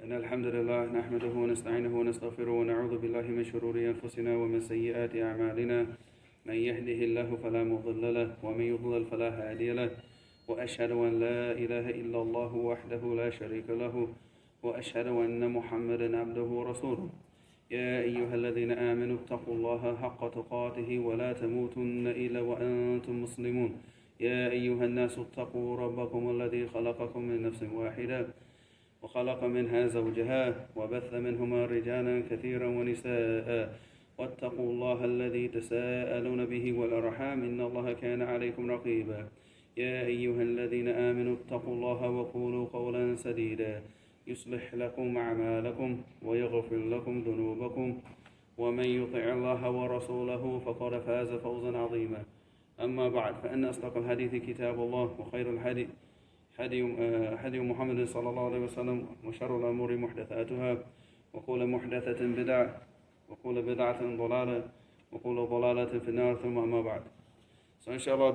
إن الحمد لله نحمده ونستعينه ونستغفره ونعوذ بالله من شرور أنفسنا ومن سيئات أعمالنا من يهده الله فلا مضل له ومن يضلل فلا هادي له وأشهد أن لا إله إلا الله وحده لا شريك له وأشهد أن محمدا عبده ورسوله يا أيها الذين آمنوا اتقوا الله حق تقاته ولا تموتن إلا وأنتم مسلمون يا أيها الناس اتقوا ربكم الذي خلقكم من نفس واحدة وخلق منها زوجها وبث منهما رجالا كثيرا ونساء واتقوا الله الذي تساءلون به والأرحام إن الله كان عليكم رقيبا يا أيها الذين آمنوا اتقوا الله وقولوا قولا سديدا يصلح لكم أعمالكم ويغفر لكم ذنوبكم ومن يطع الله ورسوله فقد فاز فوزا عظيما أما بعد فإن أصدق الحديث كتاب الله وخير الهدي هدي محمد صلى الله عليه وسلم وشر الأمور محدثاتها وكل محدثة بدعة وكل بدعة ضلالة وكل ضلالة في النار ثم أما بعد. So inshallah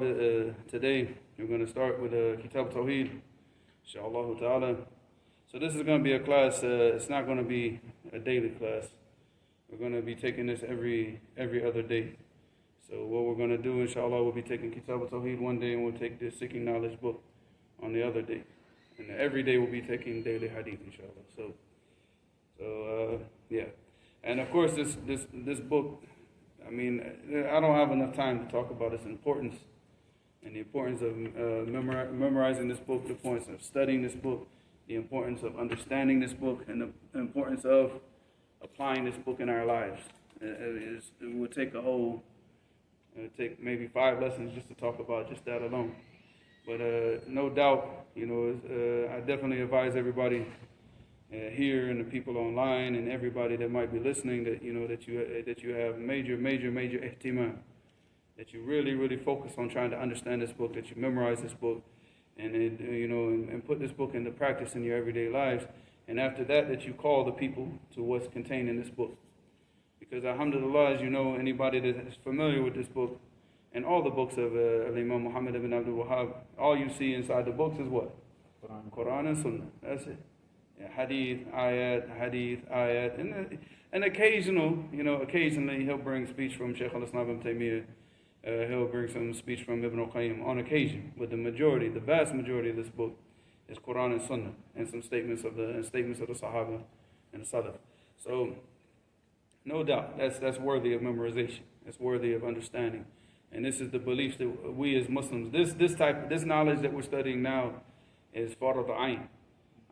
today we're going to start with Kitab-ut-Tawheed inshallah ta'ala. So this is going to be a class, it's not going to be a daily class. We're going to be taking this every other day. So what we're going to do inshallah, we'll be taking Kitab-ut-Tawheed one day and we'll take the Seeking Knowledge book on the other day. And every day we'll be taking daily hadith inshallah. So yeah. And of course this book, I mean, I don't have enough time to talk about its importance and the importance of memorizing this book, the importance of studying this book, the importance of understanding this book, and the importance of applying this book in our lives. It would take take maybe 5 lessons just to talk about just that alone. But no doubt, I definitely advise everybody here and the people online and everybody that might be listening that that you have major ihtimam, that you really focus on trying to understand this book, that you memorize this book, and and put this book into practice in your everyday lives. And after that you call the people to what's contained in this book. Because alhamdulillah, as you know, anybody that is familiar with this book and all the books of Imam Muhammad ibn Abdul Wahhab, all you see inside the books is what? Quran and Sunnah. That's it. Yeah, hadith, ayat, and occasionally he'll bring speech from Shaykh al-Islam ibn Taymiyyah. He'll bring some speech from Ibn al-Qayyim on occasion. But the vast majority of this book is Quran and Sunnah and some statements of the Sahaba and the Salaf. So no doubt that's worthy of memorization. It's worthy of understanding. And this is the beliefs that we as Muslims, this knowledge that we're studying now is farad ayn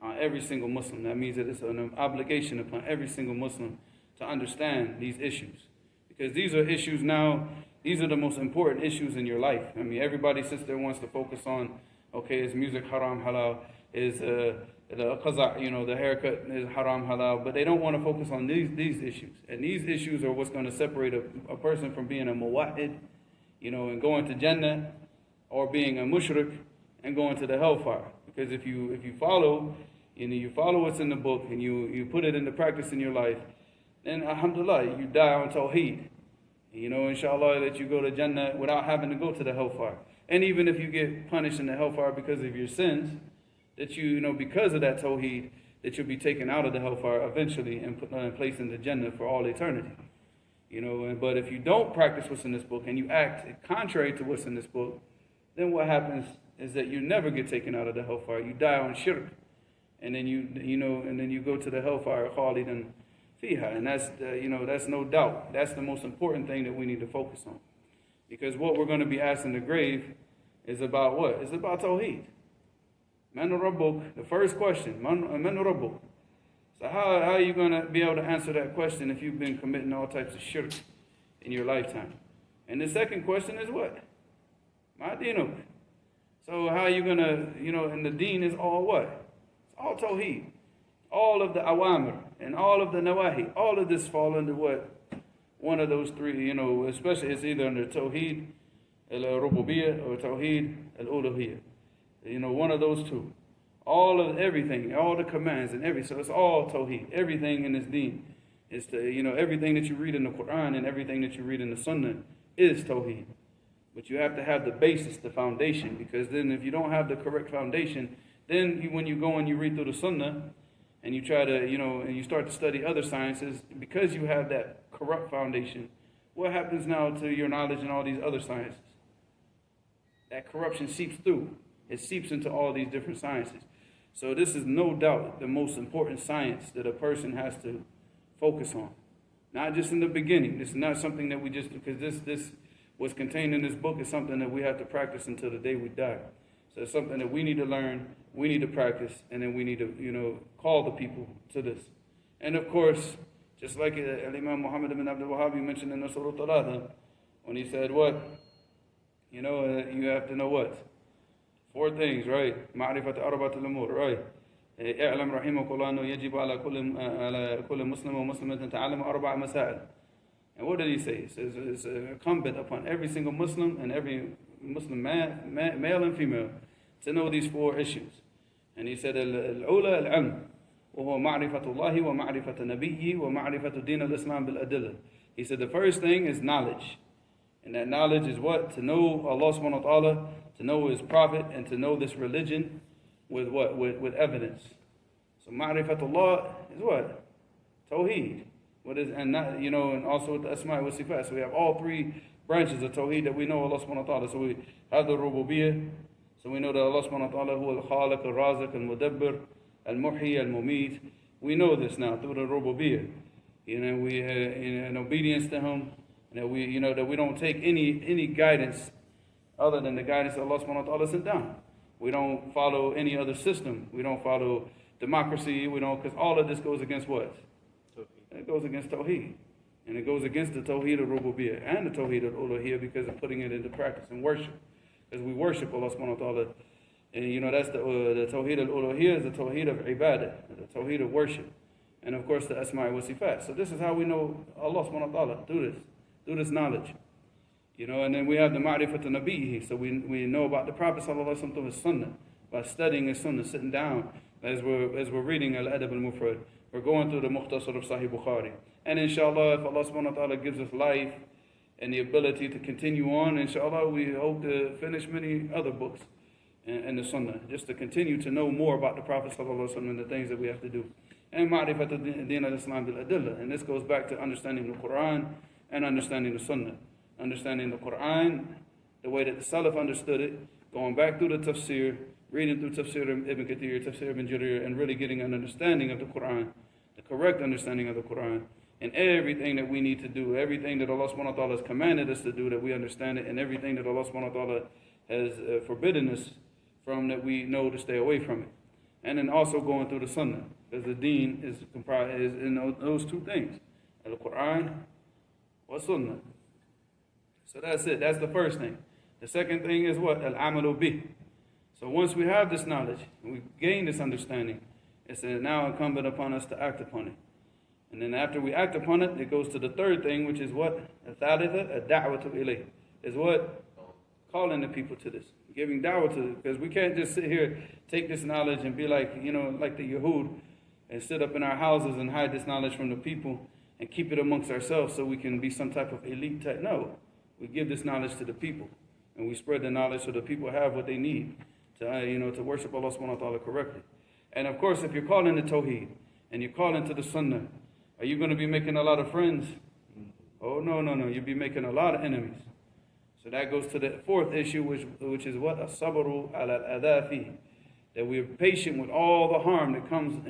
on every single Muslim. That means that it's an obligation upon every single Muslim to understand these issues. Because these are issues now, these are the most important issues in your life. I mean, everybody sits there wants to focus on, okay, is music haram, halal? Is the qaza', the haircut is haram, halal? But they don't want to focus on these issues. And these issues are what's going to separate a person from being a muwahhid, and going to Jannah, or being a mushrik and going to the hellfire. Because if you follow, you follow what's in the book and you put it into practice in your life, then alhamdulillah, you die on Tawheed. Inshallah, that you go to Jannah without having to go to the hellfire. And even if you get punished in the hellfire because of your sins, that because of that Tawheed, that you'll be taken out of the hellfire eventually and placed into Jannah for all eternity. But if you don't practice what's in this book and you act contrary to what's in this book, then what happens is that you never get taken out of the hellfire. You die on shirk, and then you go to the hellfire khalidan fiha, and that's no doubt. That's the most important thing that we need to focus on, because what we're going to be asked in the grave is about what? It's about Tawheed. Man Rabbuk, the first question, Man Rabbuk. So how are you going to be able to answer that question if you've been committing all types of shirk in your lifetime? And the second question is what? Ma dinuk. So how are you going to, and the deen is all what? It's all Tawheed. All of the awamir and all of the nawahi, all of this fall under what? One of those three, especially it's either under Tawheed al-Rububiyyah or Tawheed al-Uluhiyyah. One of those two. All of everything, all the commands and so it's all Tawheed. Everything in this deen is everything that you read in the Quran and everything that you read in the Sunnah is Tawheed. But you have to have the basis, the foundation, because then if you don't have the correct foundation, then when you go and you read through the Sunnah, and you try to, and you start to study other sciences, because you have that corrupt foundation, what happens now to your knowledge in all these other sciences? That corruption seeps through. It seeps into all these different sciences. So this is no doubt the most important science that a person has to focus on. Not just in the beginning. This is not something that we just, because this what's contained in this book is something that we have to practice until the day we die. So it's something that we need to learn, we need to practice, and then we need to, call the people to this. And of course, just like Imam Muhammad ibn Abdul Wahhab mentioned in the Surah Talata, when he said what? You have to know what? 4 things, right? معرفة أربعة الأمور, right? اعلم رحمك الله أنه يجب على كل مسلم ومسلمة أن تتعلم 4 مسائل. And what did he say? He says it's incumbent upon every single Muslim and every Muslim male and female to know these 4 issues. And he said الأولى العلم وهو معرفة الله ومعرفة نبيه ومعرفة دين الإسلام بالأدلة. He said the first thing is knowledge. And that knowledge is what? To know Allah subhanahu wa ta'ala, to know His Prophet, and to know this religion with what? With evidence. So ma'rifatullah is what? Tawheed. What is, and not, and also with the asma' wa sifat. So we have all 3 branches of Tawheed that we know Allah subhanahu wa ta'ala. So we have the rububiyyah. So we know that Allah subhanahu wa ta'ala huwa al-khaliq, al-raziq, al-mudabbir, al-muhyi, al-mumit. We know this now through the rububiyyah. We in obedience to Him. That we, that we don't take any guidance other than the guidance that Allah subhanahu wa ta'ala sent down. We don't follow any other system. We don't follow democracy. We don't, because all of this goes against what? It goes against Tawheed. And it goes against the Tawheed al-Rububiyyah and the Tawheed al-Uluhiyyah because of putting it into practice and worship. Because we worship Allah subhanahu wa ta'ala. And that's the Tawheed al-Uluhiyyah is the Tawheed of Ibadah, the Tawheed of worship. And of course the Asma' wa Sifat. So this is how we know Allah subhanahu wa ta'ala through this knowledge. And then we have the Ma'rifat al-Nabihi. So we know about the Prophet sallallahu alaihi wasallam through his sunnah, by studying his sunnah, sitting down as we're reading Al-Adab al-Mufrad. We're going through the Mukhtasar of Sahih Bukhari. And inshallah, if Allah subhanahu wa ta'ala gives us life and the ability to continue on, inshallah, we hope to finish many other books in the Sunnah, just to continue to know more about the Prophet sallallahu alaihi wasallam and the things that we have to do. And Ma'rifat al-Din al-Islam bil-Adillah. And this goes back to understanding the Quran and understanding the Sunnah. Understanding the Quran, the way that the Salaf understood it, going back through the tafsir, reading through tafsir Ibn Kathir, tafsir Ibn Jarir, and really getting an understanding of the Quran, the correct understanding of the Quran, and everything that we need to do, everything that Allah subhanahu wa ta'ala has commanded us to do, that we understand it, and everything that Allah subhanahu wa ta'ala has forbidden us from, that we know to stay away from it. And then also going through the Sunnah, because the Deen is comprised in those 2 things, the Quran or Sunnah. So that's it. That's the first thing. The second thing is what? Al-amalu bih. So once we have this knowledge, and we gain this understanding, it's now incumbent upon us to act upon it. And then after we act upon it, it goes to the third thing, which is what? Al-thalitha, ad-da'watu ilayh. Is what? Calling the people to this. Giving da'wah to it. Because we can't just sit here, take this knowledge and be like, like the Yahud, and sit up in our houses and hide this knowledge from the people and keep it amongst ourselves so we can be some type of elite type. No. We give this knowledge to the people, and we spread the knowledge so the people have what they need to, to worship Allah subhanahu wa ta'ala correctly. And of course, if you're calling to Tawheed and you're calling to the Sunnah, are you going to be making a lot of friends? Oh, no. You'll be making a lot of enemies. So that goes to the 4th issue, which is what? As-sabru ala al-adha fihi. That we're patient with all the harm that comes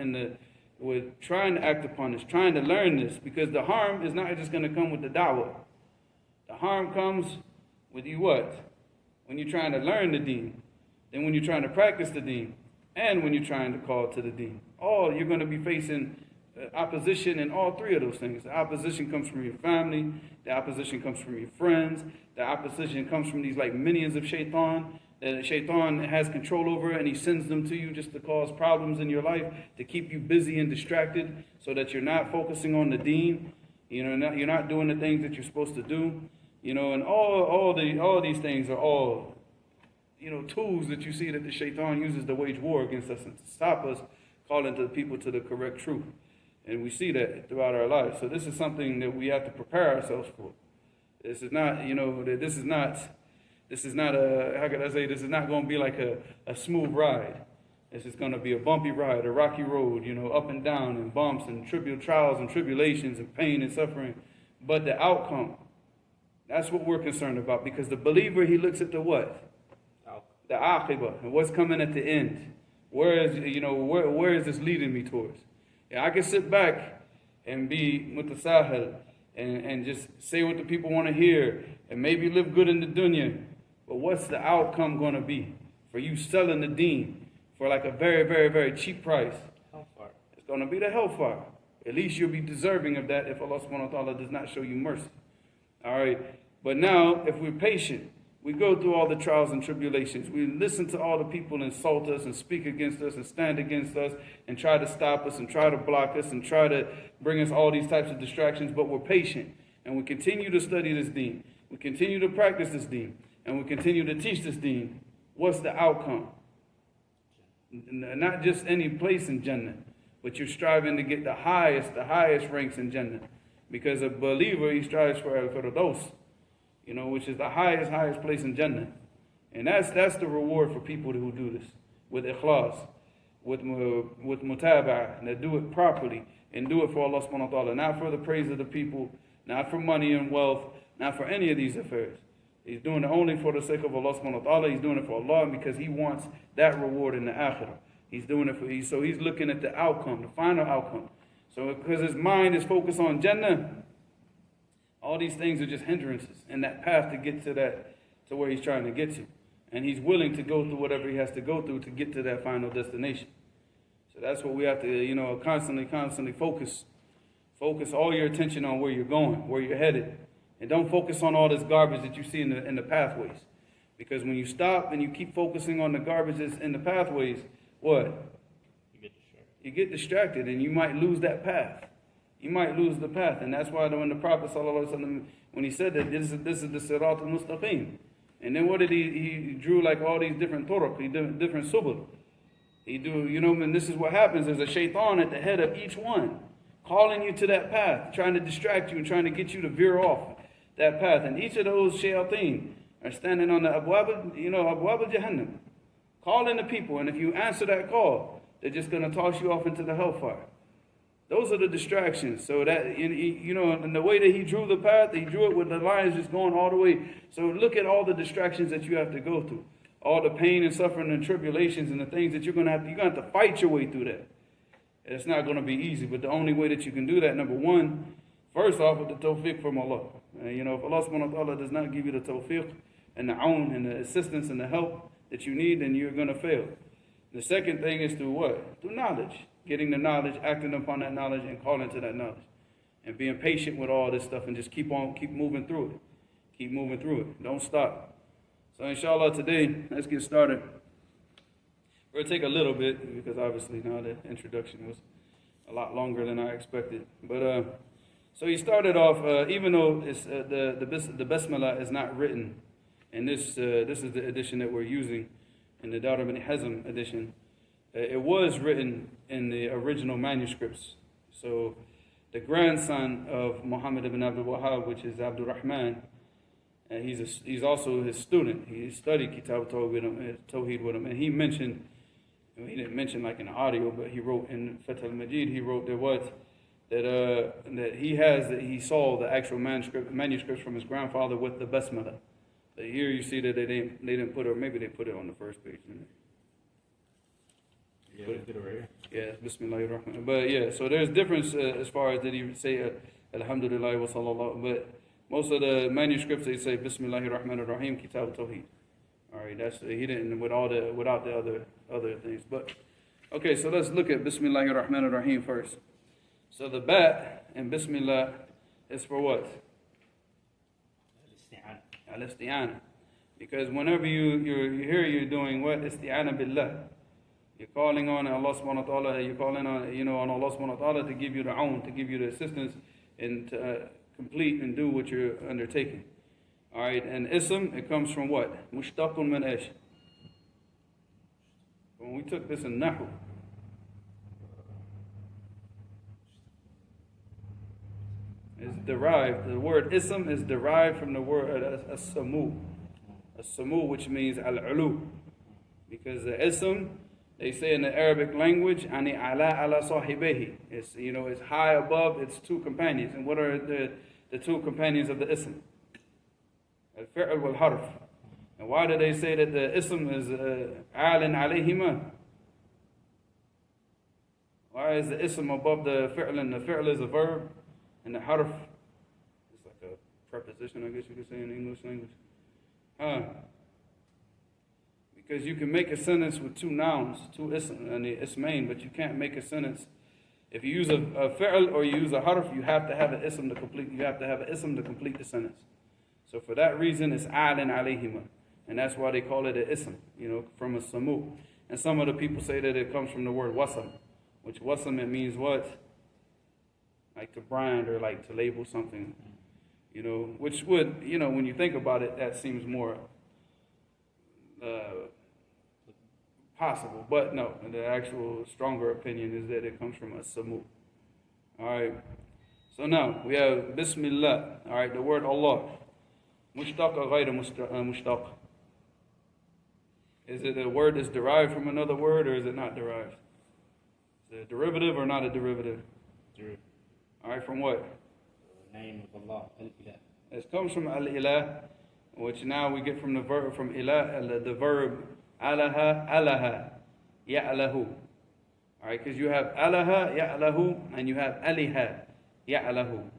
with trying to act upon this, trying to learn this, because the harm is not just going to come with the da'wah. The harm comes with you what? When you're trying to learn the deen, then when you're trying to practice the deen, and when you're trying to call to the deen. You're going to be facing opposition in all 3 of those things. The opposition comes from your family, the opposition comes from your friends, the opposition comes from these like minions of shaitan, that shaitan has control over, and he sends them to you just to cause problems in your life, to keep you busy and distracted so that you're not focusing on the deen. You're not doing the things that you're supposed to do. And all these things are all, tools that you see that the shaitan uses to wage war against us and to stop us calling to the people to the correct truth. And we see that throughout our lives. So this is something that we have to prepare ourselves for. This is not, this is not a, how could I say, this is not going to be like a smooth ride. It's just going to be a bumpy ride, a rocky road, up and down and bumps and trials and tribulations and pain and suffering. But the outcome, that's what we're concerned about, because the believer, he looks at the what? The aqibah, and what's coming at the end. Where is this leading me towards? Yeah, I can sit back and be mutasahil and just say what the people want to hear and maybe live good in the dunya. But what's the outcome going to be for you selling the deen for like a very, very, very cheap price? Hellfire. It's going to be the hellfire. At least you'll be deserving of that if Allah subhanahu wa ta'ala does not show you mercy. All right. But now, if we're patient, we go through all the trials and tribulations. We listen to all the people insult us and speak against us and stand against us and try to stop us and try to block us and try to bring us all these types of distractions. But we're patient and we continue to study this deen. We continue to practice this deen and we continue to teach this deen. What's the outcome? Not just any place in Jannah, but you're striving to get the highest ranks in Jannah. Because a believer, he strives for al-Firdaus, which is the highest place in Jannah. And that's the reward for people who do this with ikhlas, with mutaba'ah, and that do it properly and do it for Allah subhanahu wa ta'ala, not for the praise of the people, not for money and wealth, not for any of these affairs. He's doing it only for the sake of Allah subhanahu wa ta'ala. He's doing it for Allah because he wants that reward in the akhirah. He's doing it so he's looking at the outcome, the final outcome. So because his mind is focused on Jannah, all these things are just hindrances in that path to get to where he's trying to get to. And he's willing to go through whatever he has to go through to get to that final destination. So that's what we have to, constantly focus. Focus all your attention on where you're going, where you're headed. And don't focus on all this garbage that you see in the pathways. Because when you stop and you keep focusing on the garbage that's in the pathways, what? You get distracted and you might lose that path. You might lose the path. And that's why when the Prophet ﷺ, when he said that this is the Sirat al-Mustaqim. And then what did he drew like all these different turuq, different subul. And this is what happens. There's a shaitan at the head of each one, calling you to that path, trying to distract you and trying to get you to veer off that path. And each of those shayateen are standing on the abwab al-Jahannam, calling the people. And if you answer that call, they're just going to toss you off into the hellfire. Those are the distractions. So that, and the way that he drew the path, he drew it with the lines just going all the way. So look at all the distractions that you have to go through. All the pain and suffering and tribulations and the things that you're going to have to fight your way through that. It's not going to be easy, but the only way that you can do that, number one, first off, with the tawfiq from Allah. If Allah subhanahu wa ta'ala does not give you the tawfiq and the aun and the assistance and the help that you need, then you're going to fail. The second thing is through what? Through knowledge. Getting the knowledge, acting upon that knowledge, and calling to that knowledge. And being patient with all this stuff and just keep moving through it. Keep moving through it. Don't stop. So inshallah today, let's get started. We're going to take a little bit, because obviously now the introduction was a lot longer than I expected. But so he started off, even though it's, the Basmala is not written, and this is the edition that we're using, in the Dar ibn Hazm edition. It was written in the original manuscripts. So the grandson of Muhammad ibn Abdul Wahhab, which is Abdul Rahman, he's also his student. He studied Kitab-ut-Tawheed with him, and he mentioned, he didn't mention like in audio, but he wrote in Fath al-Majid, he wrote that he saw the actual manuscripts from his grandfather with the Basmala. But here you see that they didn't put it, or maybe they put it on the first page. Yeah, we did it right here. Yeah, Bismillahir Rahman. But yeah, so there's difference as far as did he say Alhamdulillah wa sallallahu. But most of the manuscripts they say Bismillahir Rahmanir Rahim, Kitab-ut-Tawheed. All right, he didn't without the other things. But okay, so let's look at Bismillahir Rahmanir Rahim first. So the bat in Bismillah is for what? Al-Isti'ana. Because whenever you hear you're doing what? Isti'ana billah. You're calling on Allah subhanahu wa ta'ala, you're calling on, on Allah subhanahu wa ta'ala to give you the aun, to give you the assistance and to complete and do what you're undertaking. All right, and ism, it comes from what? Mushtaqun min ish. When we took this in Nahu, it's derived, the word ism is derived from the word as-samu. As-samu, which means al-ulu. Because the ism They say in the Arabic language, ani ala ala sahibihi. It's, it's high above its two companions. And what are the two companions of the ism? Al-fi'l wal-harf. And why do they say that the ism is alin alayhima? Why is the ism above the fi'l, and the fi'l is a verb, and the harf is like a preposition, I guess you could say in English language? Because you can make a sentence with two nouns, two ism, and the ismain, but you can't make a sentence. If you use a fi'l or you use a harf, you have to have an ism to complete. You have to have an ism to complete the sentence. So for that reason, it's alin alayhima, and that's why they call it an ism, from a samu. And some of the people say that it comes from the word wasam, which wasam, it means what? Like to brand or like to label something, which would, when you think about it, that seems more possible. But no, the actual stronger opinion is that it comes from a samu. All right. So now we have Bismillah. All right, the word Allah. Mushtaq or ghayr mushtaq? Is it a word that's derived from another word, or is it not derived? Is it a derivative or not a derivative? Derivative. All right, from what? The name of Allah, Al-Ilah. It comes from Al-Ilah, which now we get from the verb, from Ilah, the verb Alaha, Alaha, Ya'lahu. All right, because you have Alaha, Ya'lahu, and you have Aliha, Ya'lahu.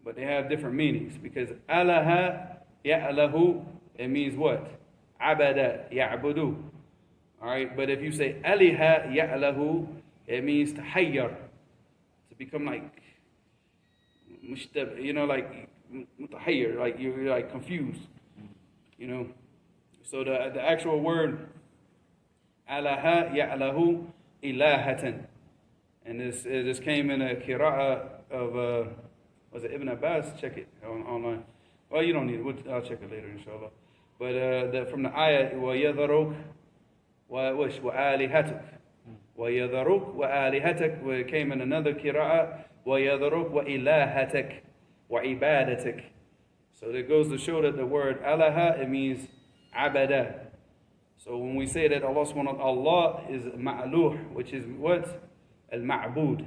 But they have different meanings, because Alaha, Ya'lahu, it means what? Abada, Ya'budu. All right, but if you say Aliha, Ya'lahu, it means to hayyar, to become like, like mutahayyar, like you're like confused, So the actual word alaha ya'lahu ilahatan, and this came in a qira'ah of was it Ibn Abbas? Check it online. Well, you don't need it. I'll check it later, inshallah. But from the ayah wa yadharuk wa alihatuk wa yadharuk wa alihatak, where it came in another qira'ah wa yadharuk wa ilahatak wa ibadatak. So that goes to show that the word alaha, it means abada. So when we say that Allah is ma'luh, which is what? Al-ma'bud.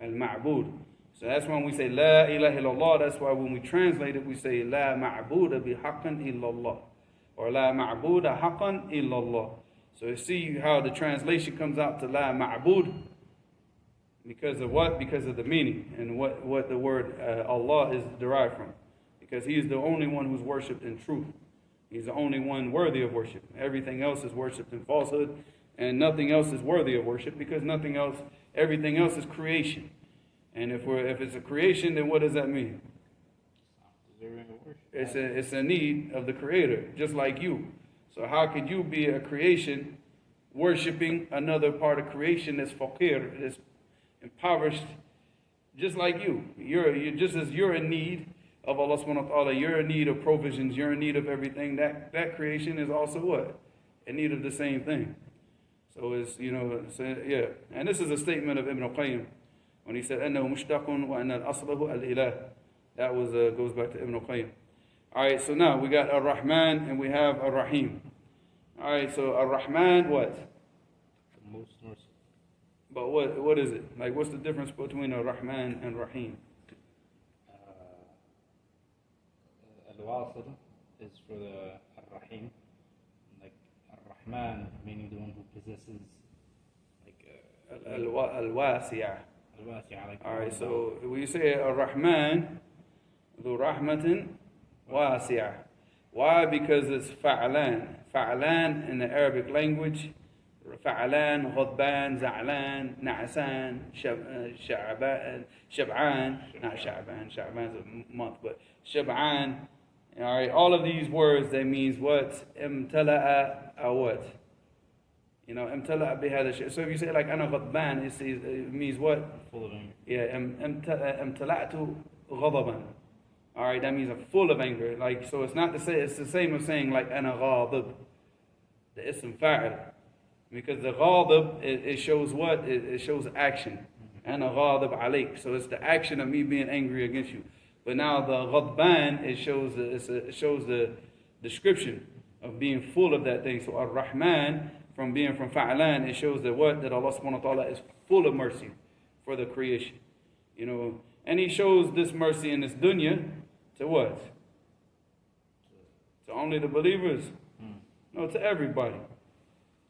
Al-ma'bud. So that's when we say la ilaha illallah. That's why when we translate it, we say la ma'buda bihaqqan illallah, or la ma'buda haqqan illallah. So you see how the translation comes out to la ma'bud, because of what? Because of the meaning and what the word Allah is derived from. Because He is the only one who's worshipped in truth. He's the only one worthy of worship. Everything else is worshipped in falsehood, and nothing else is worthy of worship, because everything else is creation. And if it's a creation, then what does that mean? It's a need of the Creator, just like you. So how could you be a creation worshiping another part of creation that's faqir, that's impoverished, just like you? You're just as you're in need of Allah subhanahu wa ta'ala, you're in need of provisions, you're in need of everything. That creation is also what? In need of the same thing. So it's, yeah. And this is a statement of Ibn al-Qayyim when he said, أَنَّهُ مُشْتَقٌ وَأَنَّ الْأَصْلَهُ الْإِلَهِ. That goes back to Ibn al-Qayyim. All right, so now we got Ar-Rahman and we have Ar-Rahim. All right, so Ar-Rahman, what? The most merciful. But what is it? Like, what's the difference between Ar-Rahman and Rahim? Al-Wasil is for the Ar-Rahim, like Ar-Rahman, meaning the one who possesses, like Al-Wasi'ah. Al-Wasi'ah, like. All right, so when you say Ar-Rahman, Dhu Rahmatin Wasi'ah. Why? Because it's Fa'alan. Fa'alan in the Arabic language, Fa'alan, Ghadban, Za'lan, Na'asan, Shab'an, not Sha'ban, Sha'ban's a month, but Shab'an. All right, all of these words, that means what? Imtala'a or what? Imtala'a bihada shay. So if you say like ana ghadban, it means what? Full of anger. Yeah, imtala'tu ghadaban. All right, that means I'm full of anger. Like, so it's not to say, it's the same as saying like ana ghadib, the ism fa'il. Because the ghadib, it shows what? It shows action. Ana ghadib alayk. So it's the action of me being angry against you. But now the ghadban, it shows the description of being full of that thing. So Ar-Rahman, from being from fa'lan, it shows that what? That Allah subhanahu wa ta'ala is full of mercy for the creation. You know, and He shows this mercy in this dunya to what? To only the believers? No, to everybody.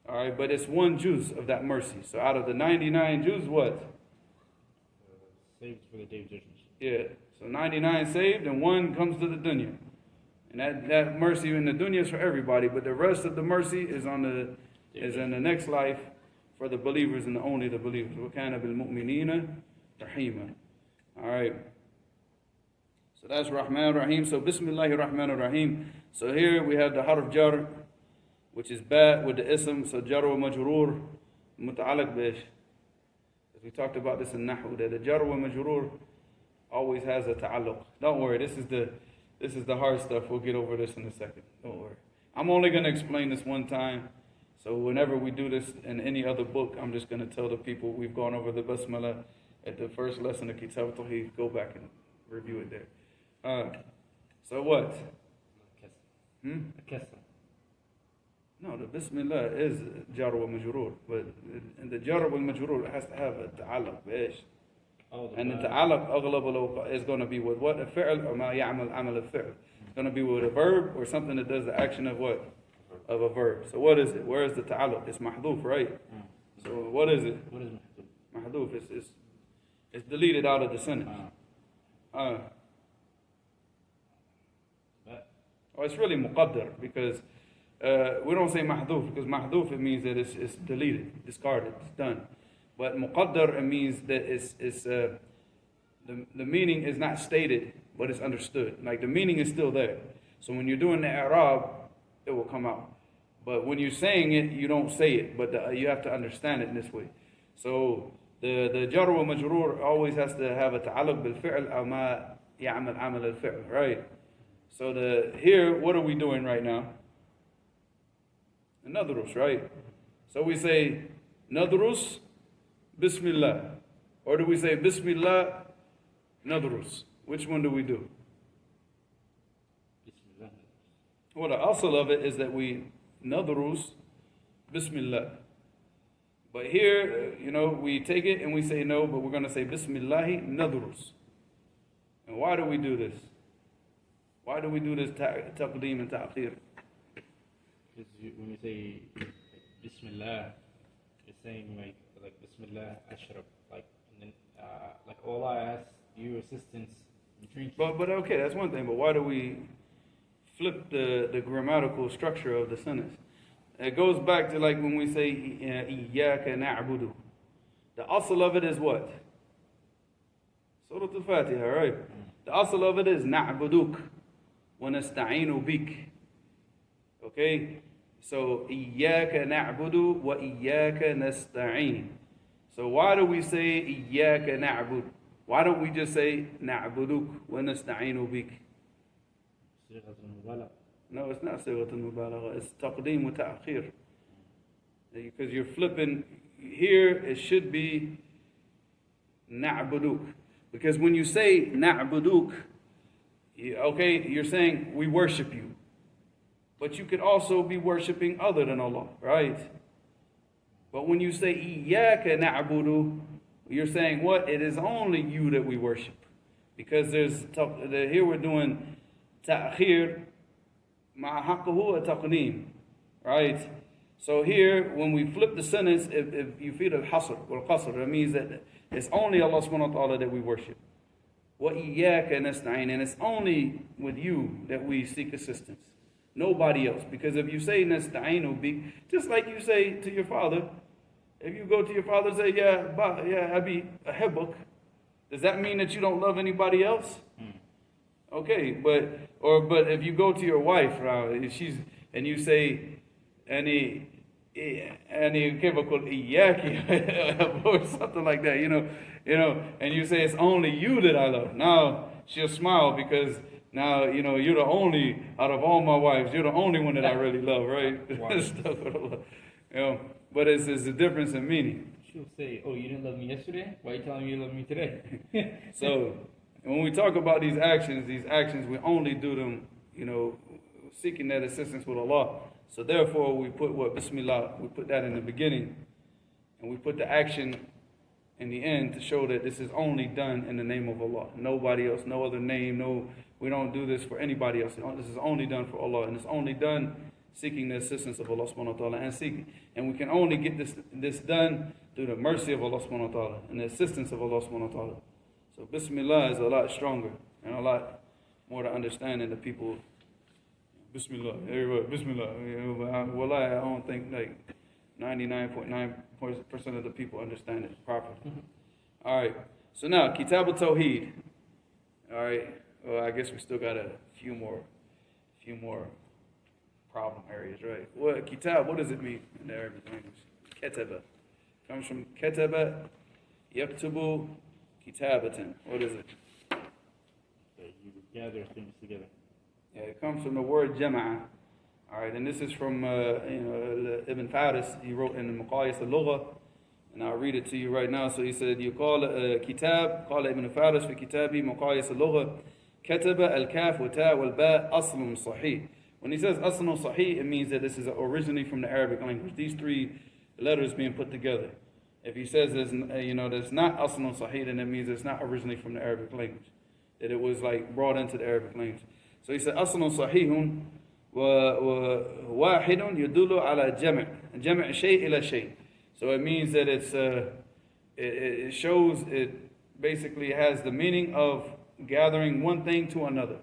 Alright, but it's one juz of that mercy. So out of the 99 juz, what? Saved for the day of judgment. Yeah, so 99 saved and one comes to the dunya. And that mercy in the dunya is for everybody, but the rest of the mercy is in the next life for the believers and only the believers. وَكَانَ بِالْمُؤْمِنِينَ رَحِيمًا. Alright. So that's Rahman Rahim. So Bismillahir Rahmanir Rahim. So here we have the harf jar, which is ba with the ism. So jar wa majroor muta'alaq bish. As we talked about this in Nahu, that the jar wa majroor always has a ta'alluq. Don't worry, this is the hard stuff. We'll get over this in a second. Don't worry. I'm only going to explain this one time. So whenever we do this in any other book, I'm just going to tell the people we've gone over the Basmala at the first lesson of Kitab-ut-Tawheed. Go back and review it there. So what? No, the Bismillah is jar wa majroor, but the jar wa majroor has to have a ta'alluq bish. And the ta'alluq aghlab is going to be with what? A fi'l or ma ya'mal amal al-fi'l. It's going to be with a verb or something that does the action of what? Of a verb. So what is it? Where is the ta'alluq? It's mahdoof, right? So what is it? What is Mahdoof? It's deleted out of the sentence. It's really muqaddar because we don't say mahdoof because mahdoof it means that it's deleted, discarded, it's done. But muqaddar it means that the meaning is not stated, but it's understood. Like the meaning is still there. So when you're doing the i'rab, it will come out. But when you're saying it, you don't say it, but you have to understand it in this way. So the jar wa majroor always has to have a ta'alluq bil fi'l aw ma ya'mal amal al fi'l, right? So here, what are we doing right now? Nadrus, right? So we say nadrus, Bismillah. Or do we say Bismillah, nadrus? Which one do we do? Bismillah. Well, the asl of it is that we nadrus, Bismillah. But here, we take it and we say no, but we're going to say Bismillahi nadrus. And why do we do this? Why do we do this taqdeem and ta'khir? Because when you say Bismillah, you're saying like Bismillah ashrab, like all I ask you assistance in drinking. But okay, that's one thing. But why do we flip the grammatical structure of the sentence? It goes back to like when we say Iyyaka na'budu. The asl of it is what? Surah Al-Fatiha, right? The asl of it is na'buduk wa nasta'inu bik. Okay? So Iyyaka na'budu wa Iyyaka nasta'in. So why do we say Iyyaka na'bud? Why don't we just say na'buduk wa nasta'inu bik? No, it's not sighat al-mubalagha. It's taqdeem wa ta'khir. Because you're flipping here, it should be na'buduk. Because when you say na'buduk, okay, you're saying we worship you. But you could also be worshiping other than Allah, right? But when you say Iyyaka na'budu, you're saying what? It is only you that we worship. Because here we're doing ta'khir ma'a haqqahu wa taqdeem, right? So here, when we flip the sentence, if you feel al-hasr or al-qasr, that means that it's only Allah subhanahu wa ta'ala that we worship. Wa iyyaka nasta'in, and it's only with you that we seek assistance. Nobody else. Because if you say nasta'inu bi, just like you say to your father, if you go to your father and say, yeah, Abi, ahibbuk, does that mean that you don't love anybody else? Okay, but if you go to your wife, and you say, any iyaki or something like that, and you say it's only you that I love. Now she'll smile because now you're the only out of all my wives, you're the only one that I really love, right? Wow. But it's a difference in meaning. She'll say, "Oh, you didn't love me yesterday? Why are you telling me you love me today?" So when we talk about these actions we only do them, seeking that assistance with Allah So therefore, we put what Bismillah, we put that in the beginning, and we put the action in the end to show that this is only done in the name of Allah. Nobody else, no other name, we don't do this for anybody else. This is only done for Allah, and it's only done seeking the assistance of Allah subhanahu wa ta'ala and we can only get this done through the mercy of Allah subhanahu wa ta'ala and the assistance of Allah subhanahu wa ta'ala. So Bismillah is a lot stronger and a lot more to understand than the people. Bismillah, everybody, Bismillah. Wallahi, I don't think like 99.9% of the people understand it properly. All right, so now Kitab-ut-Tawheed. All right, well, I guess we still got a few more problem areas, right? What Kitab? What does it mean in the Arabic language? Ketaba comes from Ketaba, yaktubu, kitabatan. What is it? You gather things together. Yeah, it comes from the word jama'a. All right, and this is from Ibn Faris. He wrote in the Maqayis al-Lugha, and I'll read it to you right now. So he said, you call kitab, قال ابن فارس في كتابه مقاييس اللغة كتب الكاف والتاء والباء أصل صحيح. When he says أصل صحيح, it means that this is originally from the Arabic language. These three letters being put together. If he says there's not أصل صحيح, then it means it's not originally from the Arabic language. That it was like brought into the Arabic language. So he said أصل صحيح وواحد يدل على جمع شيء إلى شيء. So it means that it shows, it basically has the meaning of gathering one thing to another.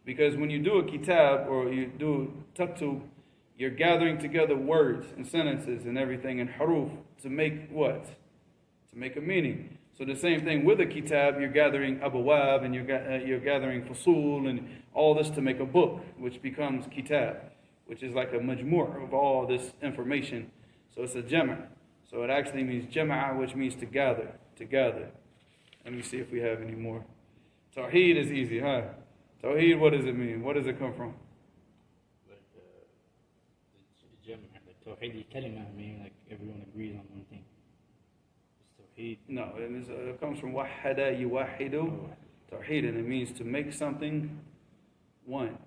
Because when you do a kitab or you do taktub, you're gathering together words and sentences and everything and haruf to make what? To make a meaning. So the same thing with a kitab, you're gathering abawab and you're gathering fusul and all this to make a book, which becomes kitab, which is like a majmur of all this information. So it's a jama'. So it actually means jama'a, which means to gather, together. Let me see if we have any more. Tawheed is easy, huh? Tawheed, what does it mean? What does it come from? Like Tawheed kalima, meaning like everyone agrees on one thing. No, it comes from wahada yuwahidu, tawheed, and it means to make something one.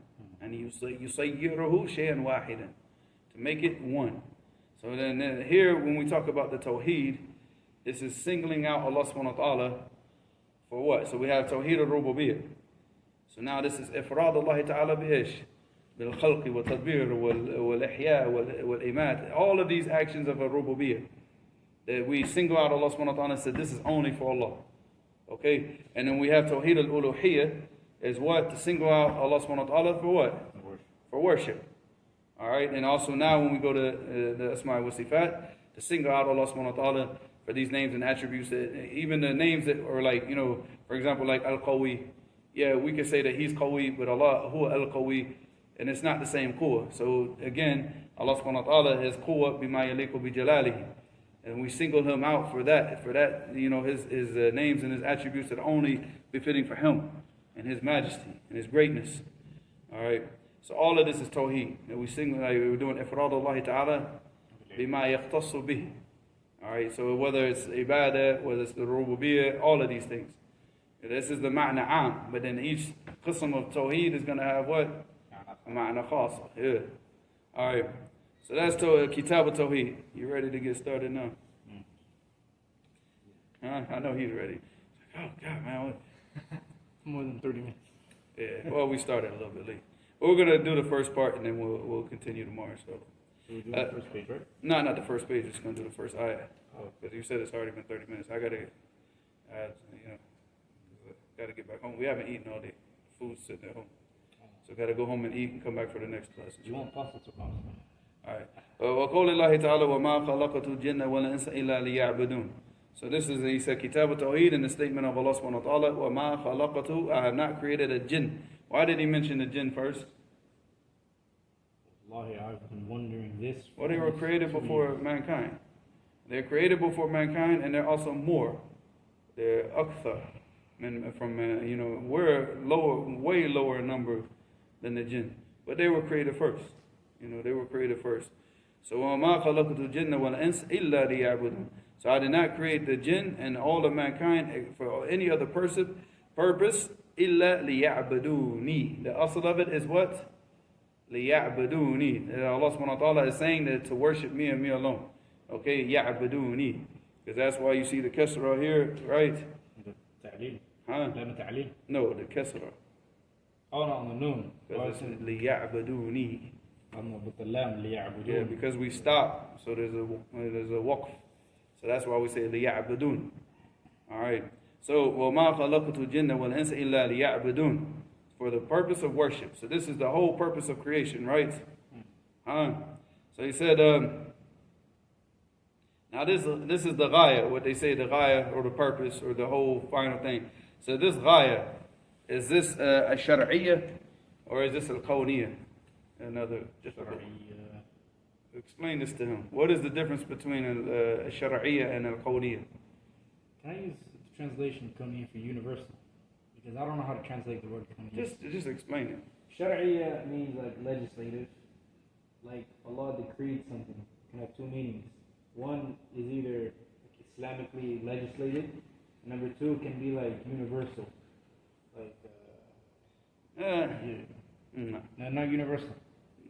And yusayyiruhu shay'an wahidan, to make it one. So then here, when we talk about the tawheed, this is singling out Allah subhanahu wa ta'ala for what? So we have tawheed al-rububiyyah. So now this is ifrad Allah ta'ala bi'ish, bil-khalqi wal-tadbir wal-ihya wal-imat. All of these actions of al-rububiyyah, that we single out Allah subhanahu wa ta'ala and said this is only for Allah. Okay? And then we have Tawheed al-Uluhiyyah is what? To single out Allah subhanahu wa ta'ala for what? For worship. Alright? And also now when we go to the Asma wa Sifat, to single out Allah subhanahu wa ta'ala for these names and attributes, that even the names that are like, for example, like Al-Qawi. Yeah, we could say that He's Qawi, but Allah, Huwa Al-Qawi, and it's not the same Quwwah. So again, Allah subhanahu wa ta'ala has Quwwah bima yaliqu bi jalalihi. And we single Him out for that, His names and His attributes that are only befitting for Him and His majesty and His greatness. All right. So all of this is Tawheed. And we single, like we're doing Ifrad Allah Ta'ala bima yakhtassu bih. All right. So whether it's ibadah, whether it's the rububiyyah, all of these things. This is the ma'na am. But then each qism of Tawheed is going to have what? A ma'na khasa. Yeah. All right. So that's Kitab-ut-Tawheed. You ready to get started now? Huh? I know he's ready. Oh, God, man. More than 30 minutes. Yeah, well, we started a little bit late. But we're going to do the first part, and then we'll continue tomorrow. So we're doing the first page, right? No, not the first page. Just going to do the first ayah. Because you said it's already been 30 minutes. I got to, got to get back home. We haven't eaten all day. Food's sitting at home. So got to go home and eat and come back for the next class. You want pasta to pass? All right. وقول الله تعالى وما خلقت الجن والإنس إلا ليعبدون. So this is, he said, Kitab-ut-Tawheed, in the statement of Allah subhanahu wa ta'ala, وَمَا خَلَقَتُ, I have not created a jinn. Why did he mention the jinn first? Wallahi, I've been wondering this. Well, they were created before mankind. They're created before mankind, and they're also more. They're akthar. We're way lower in number than the jinn. But they were created first. They were created first. So وَمَا خَلَقْتُ الْجِنَّ وَالْإِنسَ إِلَّا لِيَعْبُدُونَ. So I did not create the jinn and all of mankind for any other purpose. إِلَّا لِيَعْبُدُونِي. The asl of it is what? لِيَعْبُدُونِي. Allah subhanahu wa ta'ala is saying that to worship me and me alone. Okay, يَعْبُدُونِي. Because that's why you see the kasra here, right? The ta'leel. Huh? Lam ta'leel. No, the kasra. Oh, no, on the noon. Because it's لِيَعْبُدُونِي. But the lam, liya'budun. Yeah, because we stop, so there's a waqf. So that's why we say لِيَعْبُدُون. All right. So وَمَا خَلَقْتُ الْجِنَّ وَالْإِنسَ إِلَّا لِيَعْبُدُون. For the purpose of worship. So this is the whole purpose of creation, right? Huh? So he said, now this is the ghaya, what they say, the ghaya or the purpose or the whole final thing. So this ghaya, is this a shar'iyya or is this a kawniyya? Another difficult. Explain this to him. What is the difference between a shar'iyya and a kawniyya? Can I use the translation kawniyya for universal? Because I don't know how to translate the word kawniyya. Just explain it. Shar'iyya means like legislative. Like Allah decreed something. It can have two meanings. One is either Islamically legislated. Number two can be like universal. Like No, not universal.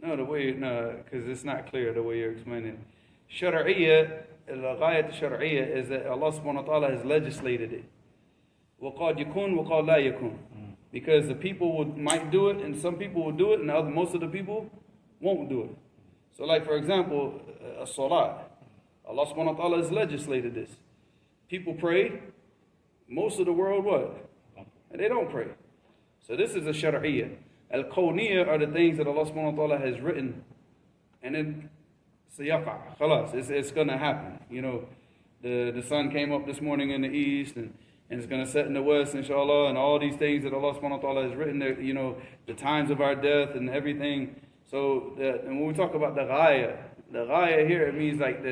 No, because it's not clear the way you're explaining it. Shar'iyya, al-ghayat shar'iyya is that Allah subhanahu wa ta'ala has legislated it. وَقَدْ يَكُونْ وَقَدْ لَا يَكُونْ. Because the people might do it, and some people will do it, and most of the people won't do it. So like for example, a salat. Allah subhanahu wa ta'ala has legislated this. People pray, most of the world what? And they don't pray. So this is a shar'iyya. Al-kawniyya are the things that Allah subhanahu wa ta'ala has written, and then sayaqa, khalas, it's going to happen. You know, the sun came up this morning in the east, and it's going to set in the west, inshallah, and all these things that Allah subhanahu wa ta'ala has written there, you know, the times of our death and everything. So, and when we talk about the ghaya here, it means like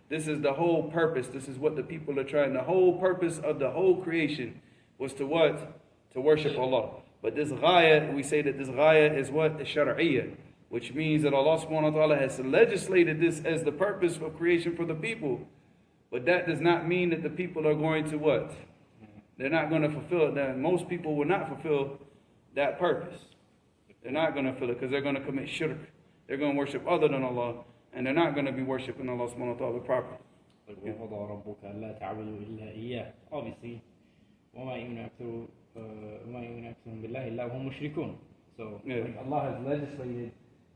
this is the whole purpose. This is what the people are trying. The whole purpose of the whole creation was to what? To worship Allah. But this ghaya, we say that this ghaya is what? The shar'iyya, which means that Allah subhanahu wa ta'ala has legislated this as the purpose of creation for the people. But that does not mean that the people are going to what? They're not going to fulfill it. That most people will not fulfill that purpose. They're not going to fulfill it because they're going to commit shirk. They're going to worship other than Allah, and they're not going to be worshiping Allah subhanahu wa ta'ala properly. Obviously, وَمَا يُؤْمِنُ أَكْثَرُهُم بِاللَّهِ إِلَّا وَهُمْ مُشْرِكُونَ. So like Allah has legislated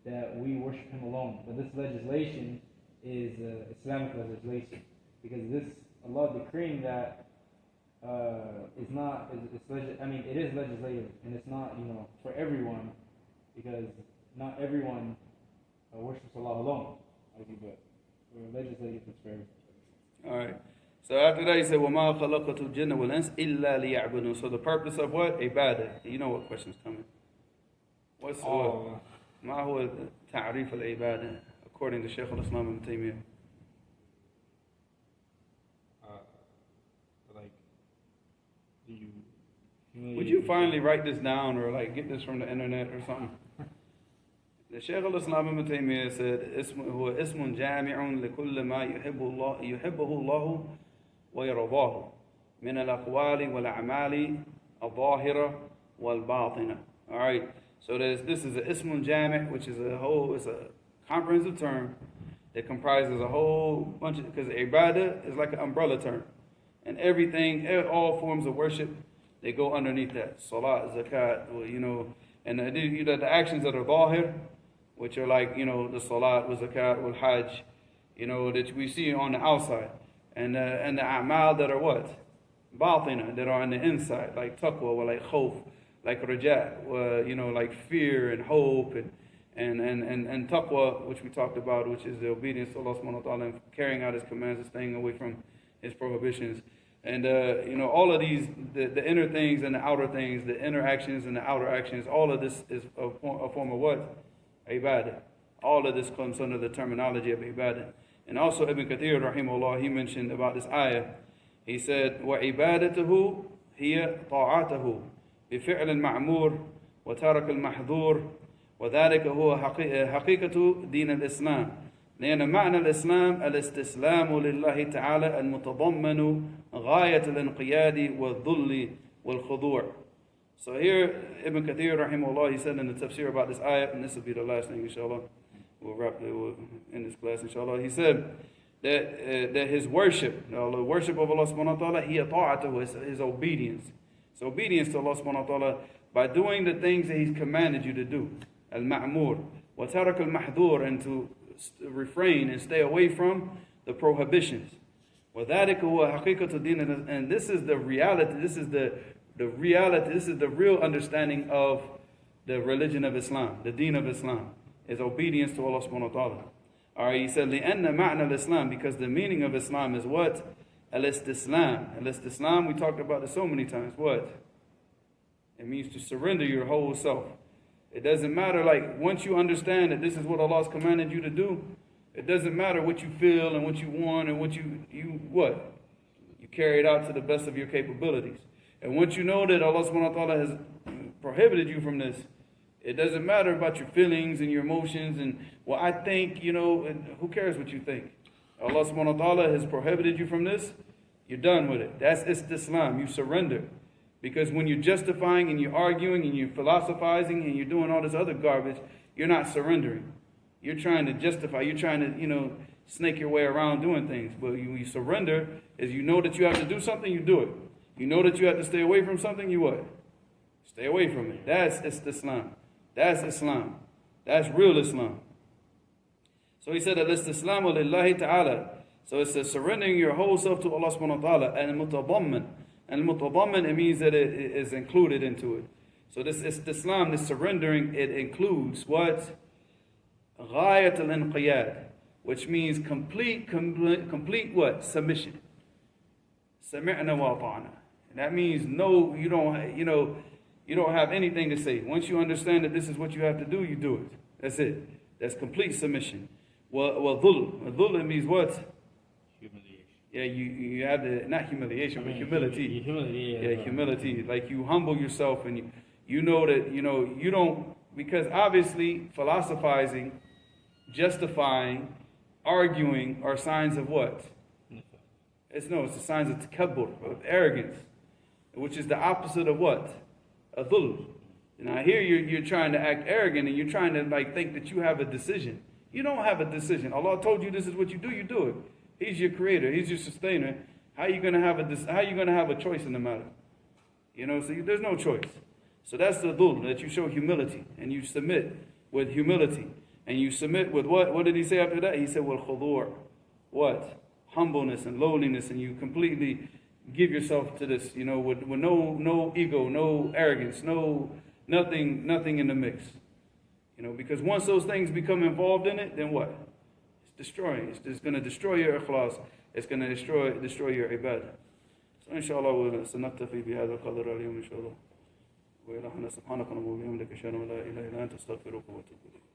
that we worship Him alone. But this legislation is Islamic legislation. Because this, Allah decreeing that is not, it is legislative, and it's not, for everyone, because not everyone worships Allah alone. But we're legislative, it's for everyone. All right. So after that, he said, وَمَا خَلَقَتُ الْجِنَّ وَالْإِنسَ إِلَّا لِيَعْبُدُونَ. So the purpose of what? Ibadah. You know what question's coming. What's ما هو تعريف العبادة according to Shaykh al-Islam ibn Taymiyyah? Would you finally write this down or like get this from the internet or something? The Shaykh al-Islam ibn Taymiyyah said, هو اسم جامع لكل ما يحبه الله ويرضاه من الأقوال والأعمال الظاهرة والباطنة. All right. So this is a ismun jami', which is it's a comprehensive term that comprises a whole bunch of, because ibadah is like an umbrella term. And everything, all forms of worship, they go underneath that. Salat, zakat, and the actions that are zahir, which are like, the salat, zakat, hajj, that we see on the outside. And the a'mal that are what? Batina, that are on the inside, like taqwa, or like khawf, like raja, like fear and hope, and taqwa, which we talked about, which is the obedience to Allah subhanahu wa ta'ala and carrying out His commands and staying away from His prohibitions. And, all of these, the inner things and the outer things, the inner actions and the outer actions, all of this is a form of what? Ibadah. All of this comes under the terminology of ibadah. And also Ibn Kathir, rahimahullah, he mentioned about this ayah. He said, وَعِبَادَتُهُ هِيَ طَاعَتُهُ بفعل المعمور وترك المحظور وذلك هو حقيقة دين الإسلام لأن معنى الإسلام الاستسلام لله تعالى المتضمن غاية الانقياد والذل والخضوع So here, Ibn Kathir, rahimahullah, he said in the tafsir about this ayat, and this will be the last thing, inshallah. We'll end this class, inshallah. He said that his worship, the worship of Allah subhanahu wa ta'ala, he ta'atuhu, his obedience. His obedience to Allah subhanahu wa ta'ala by doing the things that He's commanded you to do. Al-ma'mur. Wa tarak al-mahdhur, and to refrain and stay away from the prohibitions. وَذَلِكَ هُوَ حَقِيقَةُ الدِّينِ, and this is the reality, this is the reality, this is the real understanding of the religion of Islam, the deen of Islam, is obedience to Allah subhanahu wa ta'ala. Alright, he said, لِأَنَّ مَعْنَى الْإِسْلَامِ, because the meaning of Islam is what? Al-istislam. Al-istislam, we talked about it so many times. What? It means to surrender your whole self. It doesn't matter, like, once you understand that this is what Allah's commanded you to do, it doesn't matter what you feel and what you want and what you carry it out to the best of your capabilities. And once you know that Allah subhanahu wa ta'ala has prohibited you from this, it doesn't matter about your feelings and your emotions and, well, I think, and who cares what you think? Allah subhanahu wa ta'ala has prohibited you from this, you're done with it. That's Islam. You surrender. Because when you're justifying and you're arguing and you're philosophizing and you're doing all this other garbage, you're not surrendering. You're trying to justify. You're trying to, snake your way around doing things. But when you surrender, is you know that you have to do something, you do it. You know that you have to stay away from something, you what? Stay away from it. That's Islam. That's Islam. That's real Islam. So he said, Al-istislamu lillahi ta'ala. So it says surrendering your whole self to Allah subhanahu wa ta'ala. And mutadamman. And mutadamman, it means that it is included into it. So this Islam, this surrendering, it includes what? Ghayat al-inqiyad, which means complete what? Submission. Sami'na wa ata'na. That means no, you don't have anything to say. Once you understand that this is what you have to do, you do it. That's it. That's complete submission. Dhul, it means what? Humiliation. Yeah, you have the, not humiliation, but humility. Humility. Yeah, humility. Like you humble yourself and you know that, you don't, because obviously philosophizing, justifying, arguing are signs of what? It's the signs of takabbur, of arrogance, which is the opposite of what? Dhul. Now here you're trying to act arrogant and you're trying to think that you have a decision. You don't have a decision. Allah told you this is what you do it. He's your creator. He's your sustainer. How are you going to have a choice in the matter? So there's no choice. So that's the dhul, that you show humility and you submit with humility. And you submit with what? What did he say after that? He said, well, khudur. What? Humbleness and lowliness, and you completely give yourself to this, with no ego, no arrogance, nothing in the mix. Because once those things become involved in it, then what? It's destroying. It's going to destroy your ikhlas. It's going to destroy your ibadah. So inshallah, we'll sanaktafi bihadha al-qadr al-yawm inshallah. Wa ilahana subhanaka wa bihamdika ashhadu an la ilaha illa anta astaghfiruka wa atubu ilayk.